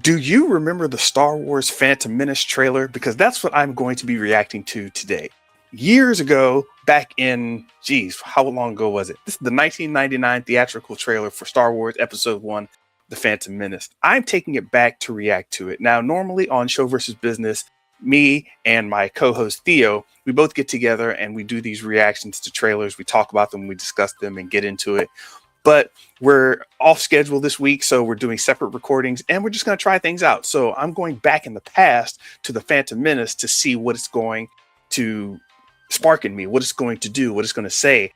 Do you remember the Star Wars Phantom Menace trailer? Because that's what I'm going to be reacting to today. Years ago, back in, how long ago was it? This is the 1999 theatrical trailer for Star Wars Episode 1, The Phantom Menace. I'm taking it back to react to it. Now, normally on Show vs. Business, me and my co-host Theo, we both get together and we do these reactions to trailers. We talk about them, we discuss them and get into it. But we're off schedule this week, so we're doing separate recordings and we're just going to try things out. So I'm going back in the past to the Phantom Menace to see what it's going to spark in me, what it's going to do, what it's going to say.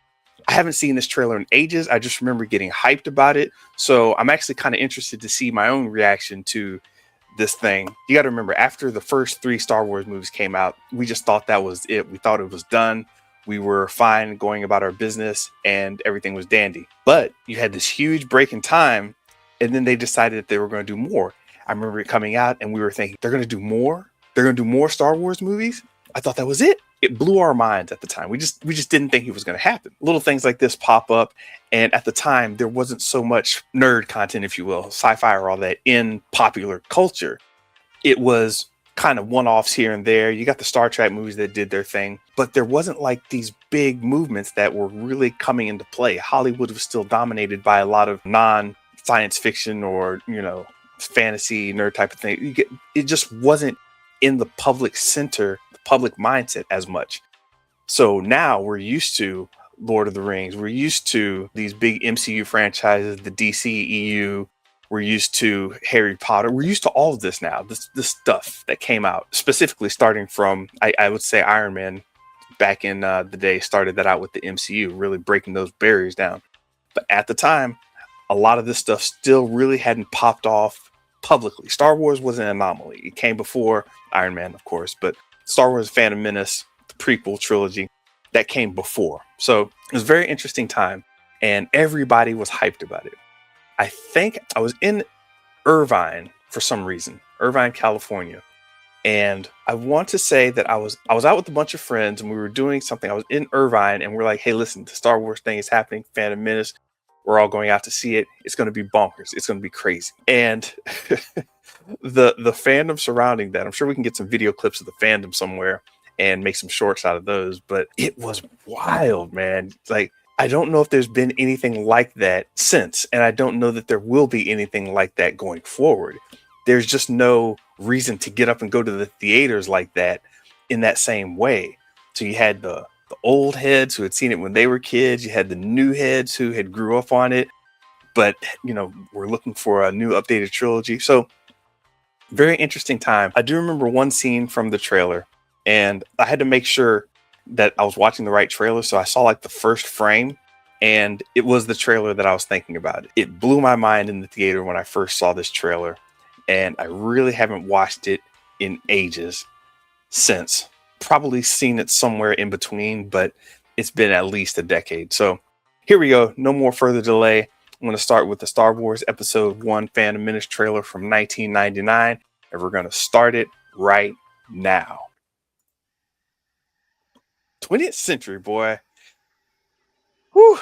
I haven't seen this trailer in ages. I just remember getting hyped about it. So I'm actually kind of interested to see my own reaction to this thing. You got to remember, after the first 3 Star Wars movies came out, we just thought that was it. We thought it was done. We were fine going about our business and everything was dandy. But you had this huge break in time, and then they decided that they were going to do more. I remember it coming out and we were thinking, they're going to do more? They're going to do more Star Wars movies? I thought that was it. It blew our minds at the time. We just didn't think it was going to happen. Little things like this pop up. And at the time, there wasn't so much nerd content, if you will, sci-fi or all that in popular culture. It was kind of one-offs here and there. You got the Star Trek movies that did their thing, but there wasn't like these big movements that were really coming into play. Hollywood was still dominated by a lot of non-science fiction or, fantasy nerd type of thing. It just wasn't in the public center, the public mindset as much. So now we're used to Lord of the Rings. We're used to these big MCU franchises, the DCEU. We're used to Harry Potter. We're used to all of this now, this stuff that came out, specifically starting from, I would say Iron Man back in the day started that out with the MCU, really breaking those barriers down. But at the time, a lot of this stuff still really hadn't popped off publicly. Star Wars was an anomaly. It came before Iron Man, of course, but Star Wars Phantom Menace, the prequel trilogy, that came before. So it was a very interesting time and everybody was hyped about it. I think I was in Irvine for some reason, Irvine, California. And I want to say that I was out with a bunch of friends and we were doing something. I was in Irvine and we're like, hey, listen, the Star Wars thing is happening, Phantom Menace. We're all going out to see it. It's going to be bonkers. It's going to be crazy. And the fandom surrounding that, I'm sure we can get some video clips of the fandom somewhere and make some shorts out of those. But it was wild, man. Like, I don't know if there's been anything like that since, and I don't know that there will be anything like that going forward. There's just no reason to get up and go to the theaters like that in that same way. So you had the old heads who had seen it when they were kids. You had the new heads who had grew up on it, but we're looking for a new updated trilogy. So very interesting time. I do remember one scene from the trailer, and I had to make sure that I was watching the right trailer. So I saw like the first frame and it was the trailer that I was thinking about. It blew my mind in the theater when I first saw this trailer, and I really haven't watched it in ages since. Probably seen it somewhere in between, but it's been at least a decade. So here we go. No more further delay. I'm going to start with the Star Wars Episode 1 Phantom Menace trailer from 1999, and we're going to start it right now. 20th century, boy. Whew.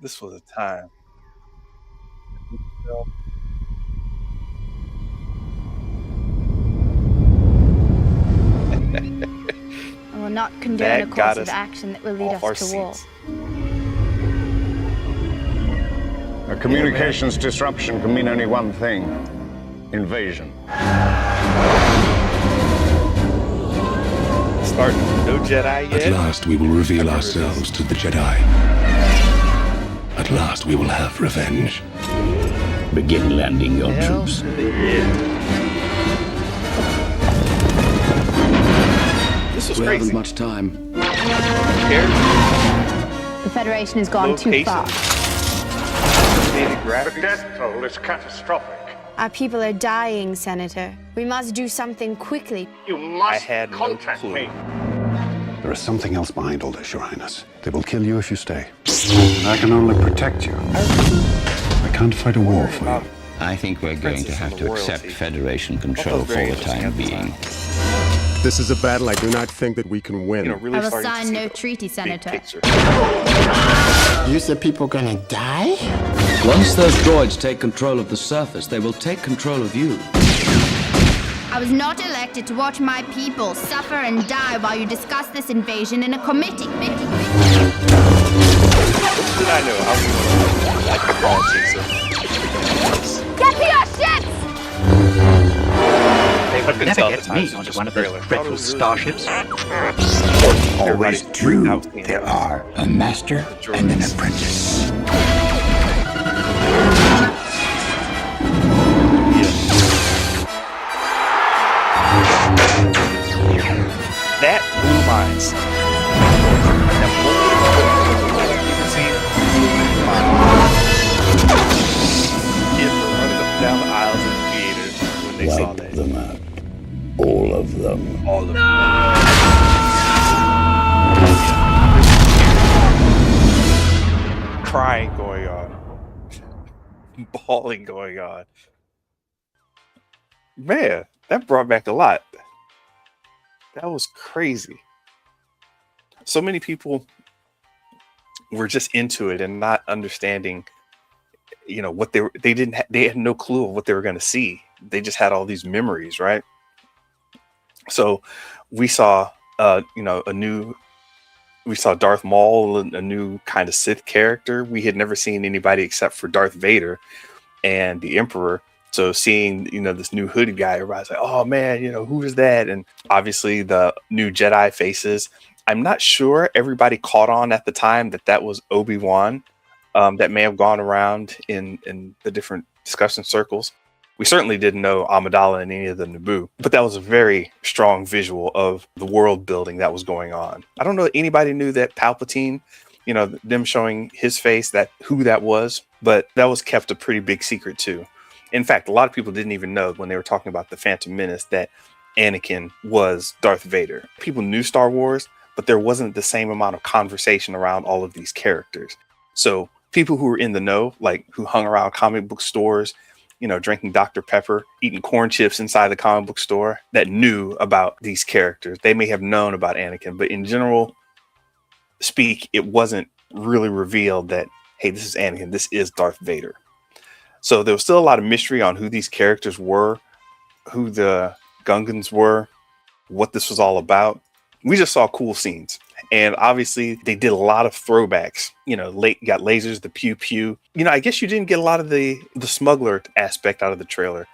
This was a time. I will not condone a course of action that will lead us to war. A communications disruption can mean only one thing: invasion. No Jedi yet. At last we will reveal ourselves to the Jedi. At last we will have revenge. Begin landing your troops. This was we crazy. haven't much time. The Federation has gone too far. The death toll is catastrophic. Our people are dying, Senator. We must do something quickly. You must contact me. There is something else behind all this, Your Highness. They will kill you if you stay. And I can only protect you. I can't fight a war for you. I think we're going to have to accept Federation control for the time being. This is a battle I do not think that we can win. I will sign no treaty, Senator. You said people gonna die? Once those droids take control of the surface, they will take control of you. I was not elected to watch my people suffer and die while you discuss this invasion in a committee. I know. I like the politics of. Get to your ships! They would never get me onto one of those dreadful starships. Always two there are, a master and an apprentice. That blew minds. Kids were running up and down the aisles of the theaters when they saw that. Them out. All of them. All of them. Crying going on. Bawling going on. Man, that brought back a lot. That was crazy. So many people were just into it and not understanding, what they had no clue of what they were going to see. They just had all these memories, right? So we saw, we saw Darth Maul, a new kind of Sith character. We had never seen anybody except for Darth Vader and the Emperor. So seeing, this new hooded guy, everybody's like, oh man, who is that? And obviously the new Jedi faces. I'm not sure everybody caught on at the time that was Obi-Wan. That may have gone around in the different discussion circles. We certainly didn't know Amidala in any of the Naboo, but that was a very strong visual of the world building that was going on. I don't know if anybody knew that Palpatine, them showing his face, who that was, but that was kept a pretty big secret too. In fact, a lot of people didn't even know when they were talking about the Phantom Menace that Anakin was Darth Vader. People knew Star Wars, but there wasn't the same amount of conversation around all of these characters. So people who were in the know, like who hung around comic book stores, drinking Dr. Pepper, eating corn chips inside the comic book store, that knew about these characters. They may have known about Anakin, but in general speak, it wasn't really revealed that, hey, this is Anakin, this is Darth Vader. So there was still a lot of mystery on who these characters were, who the Gungans were, what this was all about. We just saw cool scenes. And obviously they did a lot of throwbacks, got lasers, the pew pew. I guess you didn't get a lot of the smuggler aspect out of the trailer.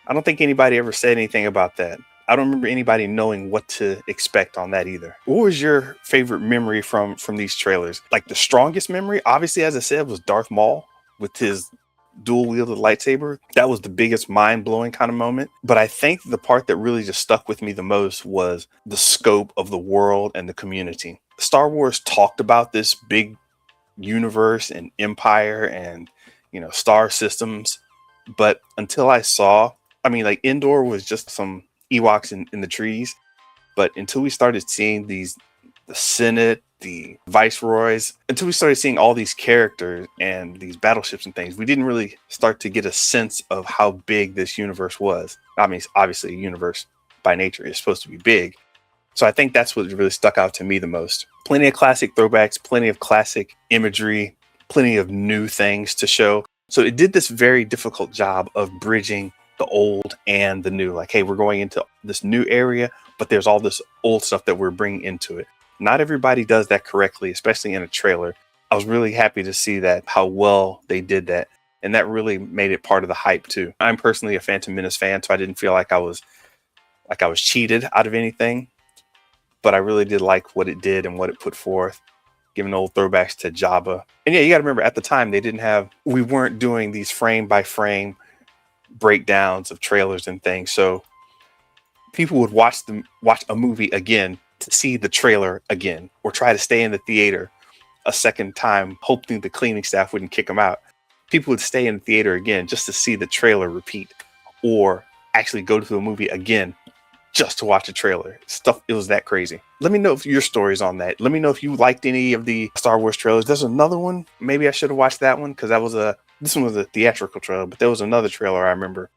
I don't think anybody ever said anything about that. I don't remember anybody knowing what to expect on that either. What was your favorite memory from these trailers? Like the strongest memory, obviously, as I said, was Darth Maul with his dual wielded lightsaber. That was the biggest mind-blowing kind of moment. But I think the part that really just stuck with me the most was the scope of the world and the community. Star Wars talked about this big universe and empire and star systems, but until I saw, Endor was just some Ewoks in the trees, but until we started seeing the Senate, the viceroys, until we started seeing all these characters and these battleships and things, we didn't really start to get a sense of how big this universe was. Obviously a universe by nature is supposed to be big. So I think that's what really stuck out to me the most. Plenty of classic throwbacks, plenty of classic imagery, plenty of new things to show. So it did this very difficult job of bridging the old and the new. Like, hey, we're going into this new area, but there's all this old stuff that we're bringing into it. Not everybody does that correctly, especially in a trailer. I was really happy to see that, how well they did that. And that really made it part of the hype too. I'm personally a Phantom Menace fan, so I didn't feel like I was cheated out of anything. But I really did like what it did and what it put forth, giving old throwbacks to Jabba. And yeah, you got to remember at the time we weren't doing these frame by frame breakdowns of trailers and things. So people would watch a movie again to see the trailer again, or try to stay in the theater a second time, hoping the cleaning staff wouldn't kick them out. People would stay in the theater again just to see the trailer repeat, or actually go to the movie again just to watch a trailer. It was that crazy. Let me know if your stories on that. Let me know if you liked any of the Star Wars trailers. There's another one. Maybe I should have watched that one because this one was a theatrical trailer, but there was another trailer I remember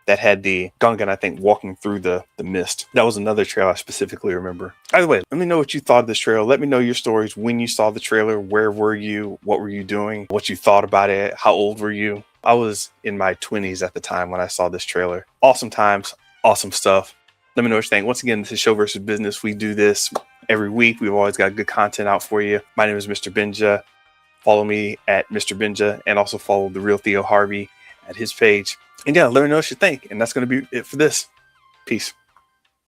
that had the Gungan, I think, walking through the mist. That was another trailer I specifically remember. Either way, let me know what you thought of this trailer. Let me know your stories when you saw the trailer. Where were you? What were you doing? What you thought about it? How old were you? I was in my 20s at the time when I saw this trailer. Awesome times. Awesome stuff. Let me know what you think. Once again, this is Show versus Business. We do this every week. We've always got good content out for you. My name is Mr. Benja. Follow me at Mr. Benja, and also follow the real Theo Harvey at his page. And yeah, let me know what you think. And that's going to be it for this. Peace.